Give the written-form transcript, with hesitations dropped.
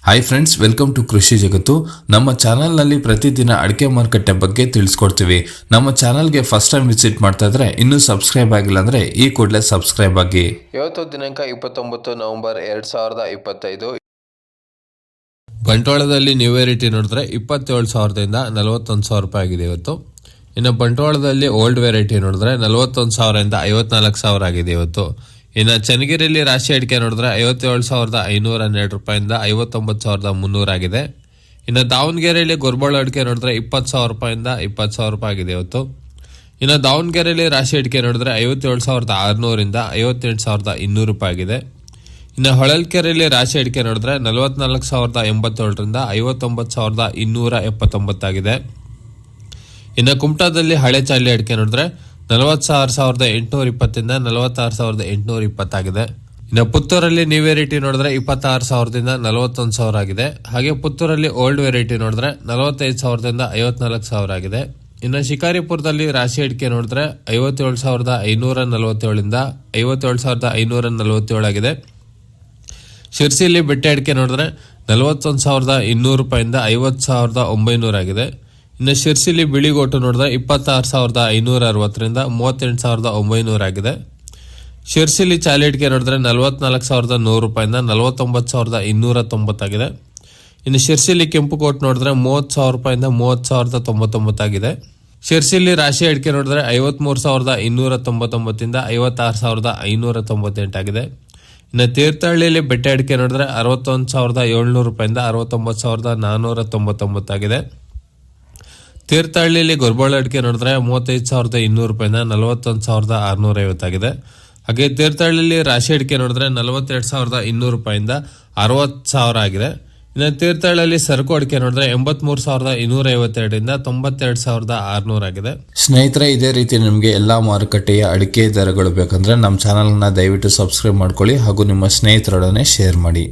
Hi friends, welcome to ಕೃಷಿ ಜಗತ್ತು. ನಮ್ಮ ಚಾನಲ್ನಲ್ಲಿ ಪ್ರತಿದಿನ ಅಡಿಕೆ ಮಾರುಕಟ್ಟೆ ಬಗ್ಗೆ ತಿಳಿಸ್ಕೊಡ್ತೀವಿ. ನಮ್ಮ ಚಾನಲ್ಗೆ ಫಸ್ಟ್ ಟೈಮ್ ವಿಸಿಟ್ ಮಾಡ್ತಾ ಇದ್ರೆ ಇನ್ನೂ ಸಬ್ಸ್ಕ್ರೈಬ್ ಆಗಿಲ್ಲ ಅಂದರೆ ಈ ಕೂಡಲೇ ಸಬ್ಸ್ಕ್ರೈಬ್ ಆಗಿ. ಇವತ್ತು ದಿನಾಂಕ 29 ನವೆಂಬರ್ 2025. ಬಂಟ್ವಾಳದಲ್ಲಿ ನ್ಯೂ ವೆರೈಟಿ ನೋಡಿದ್ರೆ 27,000ದಿಂದ 41,000 ರೂಪಾಯಿ ಆಗಿದೆ ಇವತ್ತು. ಇನ್ನು ಬಂಟ್ವಾಳದಲ್ಲಿ ಓಲ್ಡ್ ವೆರೈಟಿ ನೋಡಿದ್ರೆ 41,000ರಿಂದ 54,000 ಆಗಿದೆ ಇವತ್ತು. ಇನ್ನು ಚನ್ನಗಿರಿಯಲ್ಲಿ ರಾಶಿ ಅಡಿಕೆ ನೋಡಿದ್ರೆ 57,512 ರೂಪಾಯಿಂದ 59,300 ಆಗಿದೆ. ಇನ್ನು ದಾವಣಗೆರೆಯಲ್ಲಿ ಗೊರ್ಬಾಳು ಅಡಿಕೆ ನೋಡಿದ್ರೆ 20,000 ರೂಪಾಯಿಂದ 20,000 ರೂಪಾಯಿ ಆಗಿದೆ ಇವತ್ತು. ಇನ್ನು ದಾವಣಗೆರೆಯಲ್ಲಿ ರಾಶಿ ಅಡಿಕೆ ನೋಡಿದ್ರೆ 57,600ರಿಂದ 58,200 ರೂಪಾಯಿ ಆಗಿದೆ. ಇನ್ನು ಹೊಳಲ್ಕೆರೆಯಲ್ಲಿ ರಾಶಿ ಅಡಿಕೆ ನೋಡಿದ್ರೆ 44,087ರಿಂದ 59,279 ಆಗಿದೆ. ಇನ್ನು ಕುಮಟಾದಲ್ಲಿ ಹಳೆ ಚಾಲಿ ಅಡಿಕೆ ನೋಡಿದ್ರೆ 46,820ದಿಂದ 46,820 ಆಗಿದೆ. ಇನ್ನು ಪುತ್ತೂರಲ್ಲಿ ನ್ಯೂ ವೆರೈಟಿ ನೋಡಿದ್ರೆ 26,000ದಿಂದ 41,000 ಆಗಿದೆ. ಹಾಗೆ ಪುತ್ತೂರಲ್ಲಿ ಓಲ್ಡ್ ವೆರೈಟಿ ನೋಡಿದ್ರೆ 45,000ದಿಂದ 54,000 ಆಗಿದೆ. ಇನ್ನು ಶಿಕಾರಿಪುರದಲ್ಲಿ ರಾಶಿ ಅಡಿಕೆ ನೋಡಿದ್ರೆ 57,547ರಿಂದ 57,547 ಆಗಿದೆ. ಶಿರ್ಸಿಲಿ ಬೆಟ್ಟೆ ಅಡಿಕೆ ನೋಡಿದ್ರೆ 41,200 ರೂಪಾಯಿಂದ 50,900 ಆಗಿದೆ. ಇನ್ನು ಶಿರ್ಸಿಲಿ ಬಿಳಿಗೋಟು ನೋಡಿದ್ರೆ 26,560ರಿಂದ 38,900 ಆಗಿದೆ. ಶಿರ್ಸಿಲಿ ಚಾಲಿ ಅಡಿಕೆ ನೋಡಿದ್ರೆ 44,100 ರೂಪಾಯಿಂದ 49,290 ಆಗಿದೆ. ಇನ್ನು ಶಿರ್ಸಿಲಿ ಕೆಂಪು ಕೋಟ್ ನೋಡಿದ್ರೆ 30,000 ರೂಪಾಯಿಂದ 30,099 ಆಗಿದೆ. ಶಿರ್ಸಿಲಿ ರಾಶಿ ಅಡಿಕೆ ನೋಡಿದ್ರೆ 53,299ದಿಂದ 56,598 ಆಗಿದೆ. ಇನ್ನು ತೀರ್ಥಹಳ್ಳಿಯಲ್ಲಿ ಬೆಟ್ಟೆ ಅಡಿಕೆ ನೋಡಿದ್ರೆ 61,700 ರೂಪಾಯಿಂದ 69,499 ಆಗಿದೆ. ತೀರ್ಥಹಳ್ಳಿಯಲ್ಲಿ ಗೊರ್ಬಾಳು ಅಡಿಕೆ ನೋಡಿದ್ರೆ 35,200 ರೂಪಾಯಿಂದ 41,650 ಆಗಿದೆ. ಹಾಗೆ ತೀರ್ಥಹಳ್ಳಿಯಲ್ಲಿ ರಾಶಿ ಅಡಿಕೆ ನೋಡಿದ್ರೆ 42,200 ರೂಪಾಯಿಂದ 60,000 ಆಗಿದೆ. ಇನ್ನು ತೀರ್ಥಹಳ್ಳಿಯಲ್ಲಿ ಸರಕು ಅಡಿಕೆ ನೋಡಿದ್ರೆ 83,252ರಿಂದ 92,600 ಆಗಿದೆ. ಸ್ನೇಹಿತರೆ, ಇದೇ ರೀತಿ ನಿಮಗೆ ಎಲ್ಲ ಮಾರುಕಟ್ಟೆಯ ಅಡಿಕೆ ದರಗಳು ಬೇಕಂದ್ರೆ ನಮ್ಮ ಚಾನಲ್ನ ದಯವಿಟ್ಟು ಸಬ್ಸ್ಕ್ರೈಬ್ ಮಾಡ್ಕೊಳ್ಳಿ ಹಾಗೂ ನಿಮ್ಮ ಸ್ನೇಹಿತರೊಡನೆ ಶೇರ್ ಮಾಡಿ.